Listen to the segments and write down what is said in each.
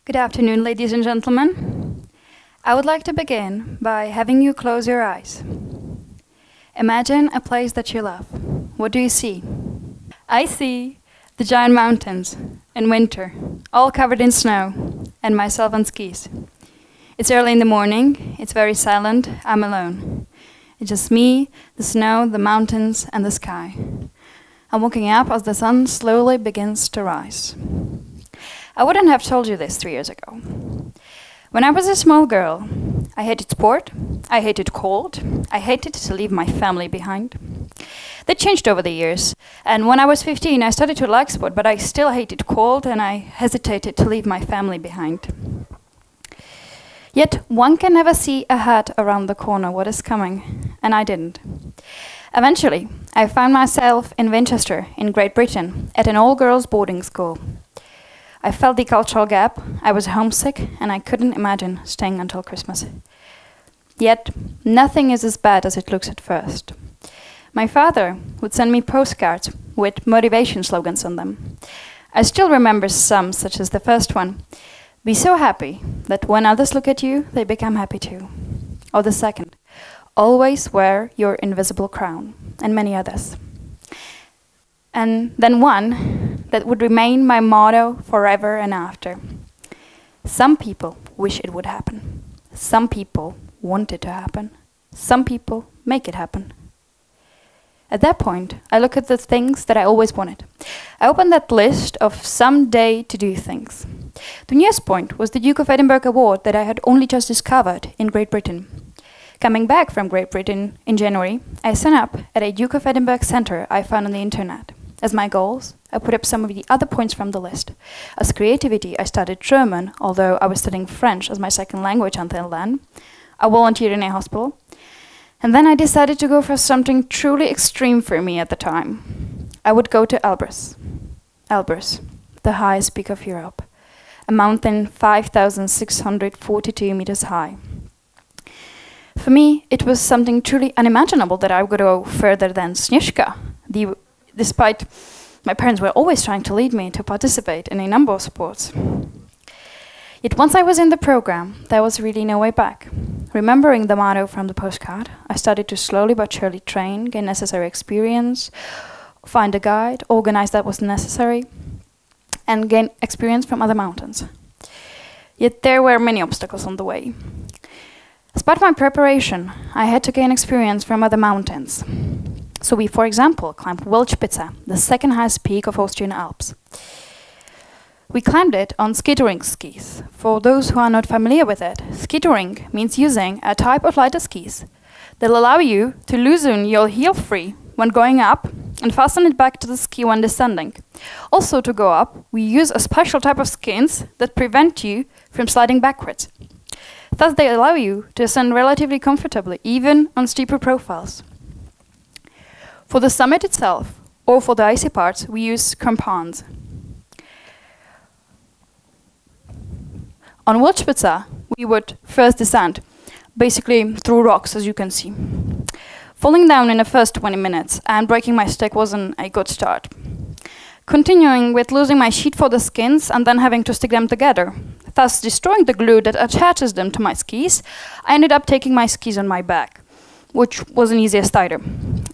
Good afternoon, ladies and gentlemen. I would like to begin by having you close your eyes. Imagine a place that you love. What do you see? I see the giant mountains in winter, all covered in snow, and myself on skis. It's early in the morning, it's very silent, I'm alone. It's just me, the snow, the mountains, and the sky. I'm walking up as the sun slowly begins to rise. I wouldn't have told you this 3 years ago. When I was a small girl, I hated sport, I hated cold, I hated to leave my family behind. That changed over the years, and when I was 15 I started to like sport, but I still hated cold and I hesitated to leave my family behind. Yet one can never see ahead around the corner what is coming, and I didn't. Eventually, I found myself in Winchester, in Great Britain, at an all-girls boarding school. I felt the cultural gap, I was homesick, and I couldn't imagine staying until Christmas. Yet, nothing is as bad as it looks at first. My father would send me postcards with motivation slogans on them. I still remember some, such as the first one, "Be so happy that when others look at you, they become happy too." Or the second, "Always wear your invisible crown," and many others. And then one that would remain my motto forever and after. Some people wish it would happen. Some people want it to happen. Some people make it happen. At that point, I look at the things that I always wanted. I opened that list of someday to do things. The newest point was the Duke of Edinburgh award that I had only just discovered in Great Britain. Coming back from Great Britain in January, I signed up at a Duke of Edinburgh centre I found on the internet. As my goals, I put up some of the other points from the list. As creativity, I studied German, although I was studying French as my second language until then. I volunteered in a hospital. And then I decided to go for something truly extreme for me at the time. I would go to Elbrus. Elbrus, the highest peak of Europe. A mountain 5,642 meters high. For me, it was something truly unimaginable that I would go further than Snezka. Despite my parents were always trying to lead me to participate in a number of sports. Yet once I was in the program, there was really no way back. Remembering the motto from the postcard, I started to slowly but surely train, gain necessary experience, find a guide, organize that was necessary, and gain experience from other mountains. Yet there were many obstacles on the way. As part of my preparation, I had to gain experience from other mountains. So we, for example, climbed Wildspitze, the second highest peak of Austrian Alps. We climbed it on ski touring skis. For those who are not familiar with it, ski touring means using a type of lighter skis that allow you to loosen your heel free when going up and fasten it back to the ski when descending. Also, to go up, we use a special type of skins that prevent you from sliding backwards. Thus, they allow you to ascend relatively comfortably, even on steeper profiles. For the summit itself, or for the icy parts, we use crampons. On Wildspitze, we would first descend, basically through rocks, as you can see. Falling down in the first 20 minutes and breaking my stick wasn't a good start. Continuing with losing my sheet for the skins and then having to stick them together, thus destroying the glue that attaches them to my skis, I ended up taking my skis on my back, which wasn't easiest either.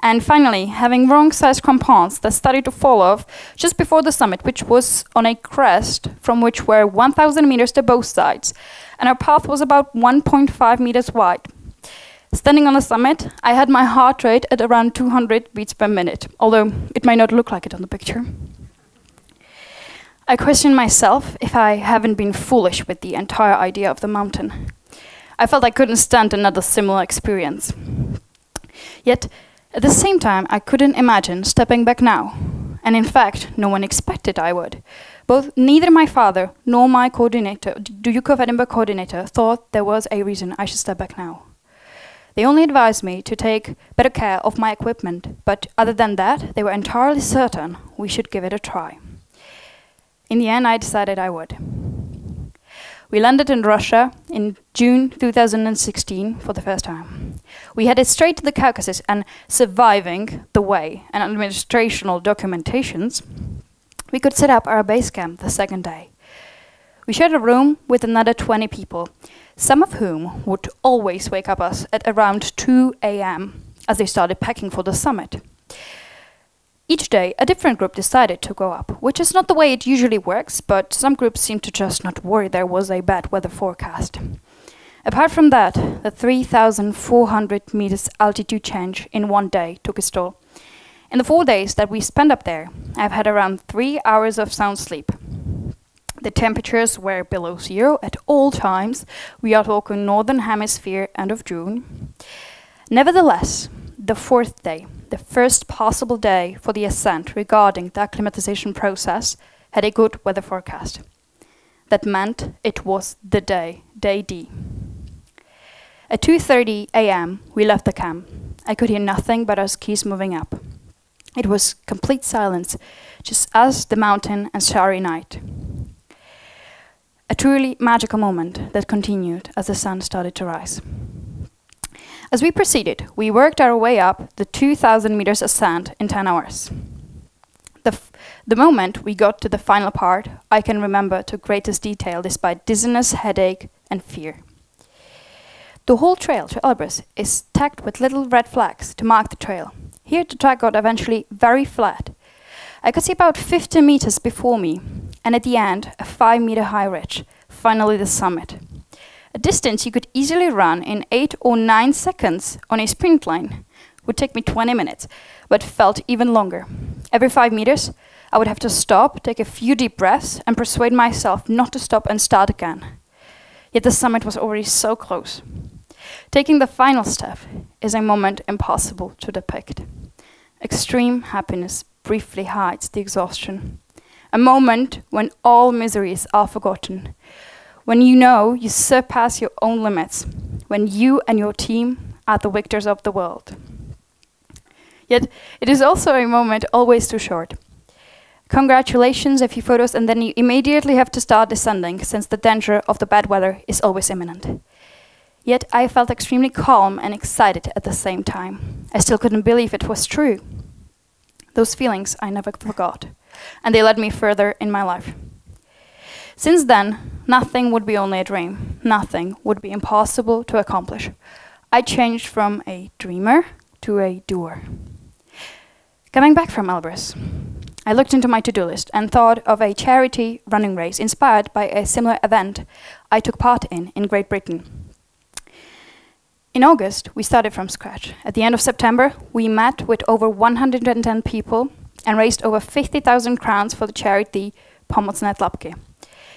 And finally, having wrong-sized crampons that started to fall off just before the summit, which was on a crest from which were 1,000 meters to both sides, and our path was about 1.5 meters wide. Standing on the summit, I had my heart rate at around 200 beats per minute, although it might not look like it on the picture. I questioned myself if I haven't been foolish with the entire idea of the mountain. I felt I couldn't stand another similar experience. Yet, at the same time, I couldn't imagine stepping back now. And in fact, no one expected I would. Neither my father nor my coordinator, the Duke of Edinburgh coordinator, thought there was a reason I should step back now. They only advised me to take better care of my equipment, but other than that, they were entirely certain we should give it a try. In the end, I decided I would. We landed in Russia in June 2016 for the first time. We headed straight to the Caucasus, and surviving the way and administrational documentations, we could set up our base camp the second day. We shared a room with another 20 people, some of whom would always wake up us at around 2 a.m. as they started packing for the summit. Each day, a different group decided to go up, which is not the way it usually works, but some groups seemed to just not worry there was a bad weather forecast. Apart from that, the 3,400 meters altitude change in one day took its toll. In the 4 days that we spent up there, I've had around 3 hours of sound sleep. The temperatures were below zero at all times. We are talking Northern Hemisphere, end of June. Nevertheless, the 4th day, the first possible day for the ascent regarding the acclimatization process, had a good weather forecast. That meant it was the day, day D. At 2:30 a.m., we left the camp. I could hear nothing but our skis moving up. It was complete silence, just us, the mountain, and starry night. A truly magical moment that continued as the sun started to rise. As we proceeded, we worked our way up the 2,000 meters ascent in 10 hours. The moment we got to the final part, I can remember to greatest detail despite dizziness, headache, and fear. The whole trail to Elbrus is tagged with little red flags to mark the trail. Here the track got eventually very flat. I could see about 50 meters before me, and at the end, a 5-meter high ridge, finally the summit. A distance you could easily run in 8 or 9 seconds on a sprint line. Would take me 20 minutes, but felt even longer. Every 5 meters, I would have to stop, take a few deep breaths, and persuade myself not to stop and start again. Yet the summit was already so close. Taking the final step is a moment impossible to depict. Extreme happiness briefly hides the exhaustion. A moment when all miseries are forgotten. When you know you surpass your own limits. When you and your team are the victors of the world. Yet, it is also a moment always too short. Congratulations, a few photos, and then you immediately have to start descending, since the danger of the bad weather is always imminent. Yet, I felt extremely calm and excited at the same time. I still couldn't believe it was true. Those feelings I never forgot, and they led me further in my life. Since then, nothing would be only a dream. Nothing would be impossible to accomplish. I changed from a dreamer to a doer. Coming back from Elbrus, I looked into my to-do list and thought of a charity running race inspired by a similar event I took part in Great Britain. In August, we started from scratch. At the end of September, we met with over 110 people and raised over 50,000 crowns for the charity Pomocné tlapky.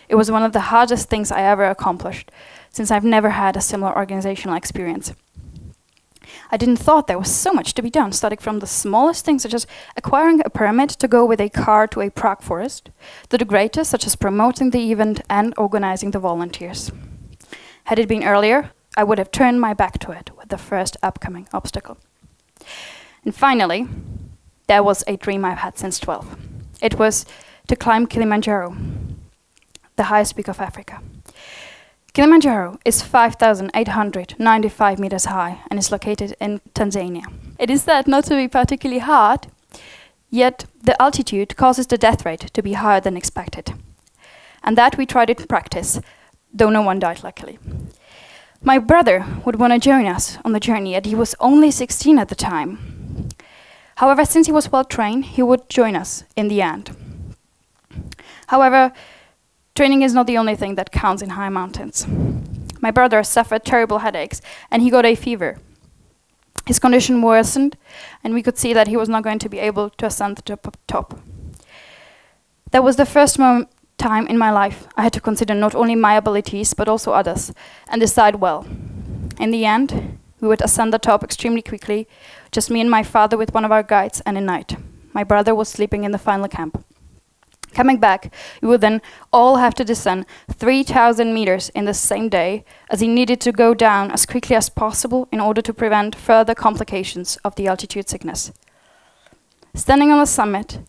It was one of the hardest things I ever accomplished, since I've never had a similar organizational experience. I didn't thought there was so much to be done, starting from the smallest things, such as acquiring a permit to go with a car to a Prague forest, to the greatest, such as promoting the event and organizing the volunteers. Had it been earlier, I would have turned my back to it with the first upcoming obstacle. And finally, there was a dream I've had since 12. It was to climb Kilimanjaro, the highest peak of Africa. Kilimanjaro is 5,895 meters high and is located in Tanzania. It is said not to be particularly hard, yet the altitude causes the death rate to be higher than expected. And that we tried in practice, though no one died luckily. My brother would want to join us on the journey, and he was only 16 at the time. However, since he was well trained, he would join us in the end. However, training is not the only thing that counts in high mountains. My brother suffered terrible headaches, and he got a fever. His condition worsened, and we could see that he was not going to be able to ascend to the top. That was the first time in my life I had to consider not only my abilities, but also others, and decide well. In the end, we would ascend the top extremely quickly, just me and my father with one of our guides, and at night. My brother was sleeping in the final camp. Coming back, we would then all have to descend 3,000 meters in the same day, as he needed to go down as quickly as possible in order to prevent further complications of the altitude sickness. Standing on the summit,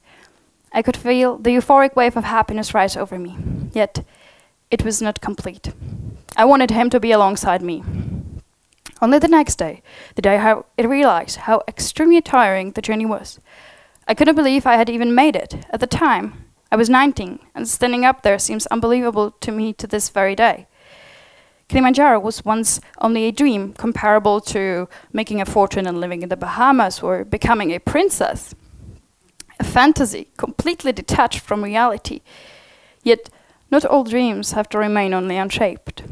I could feel the euphoric wave of happiness rise over me, yet it was not complete. I wanted him to be alongside me. Only the next day, the day I realized how extremely tiring the journey was. I couldn't believe I had even made it. At the time, I was 19, and standing up there seems unbelievable to me to this very day. Kilimanjaro was once only a dream comparable to making a fortune and living in the Bahamas or becoming a princess. A fantasy completely detached from reality. Yet, not all dreams have to remain only unshaped.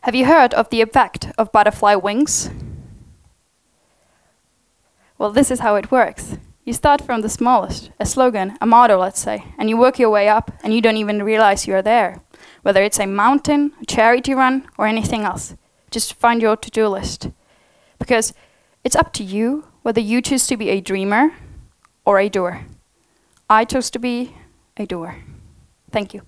Have you heard of the effect of butterfly wings? Well, this is how it works. You start from the smallest, a slogan, a motto, let's say, and you work your way up, and you don't even realize you're there. Whether it's a mountain, a charity run, or anything else, just find your to-do list. Because it's up to you whether you choose to be a dreamer or a doer. I chose to be a doer. Thank you.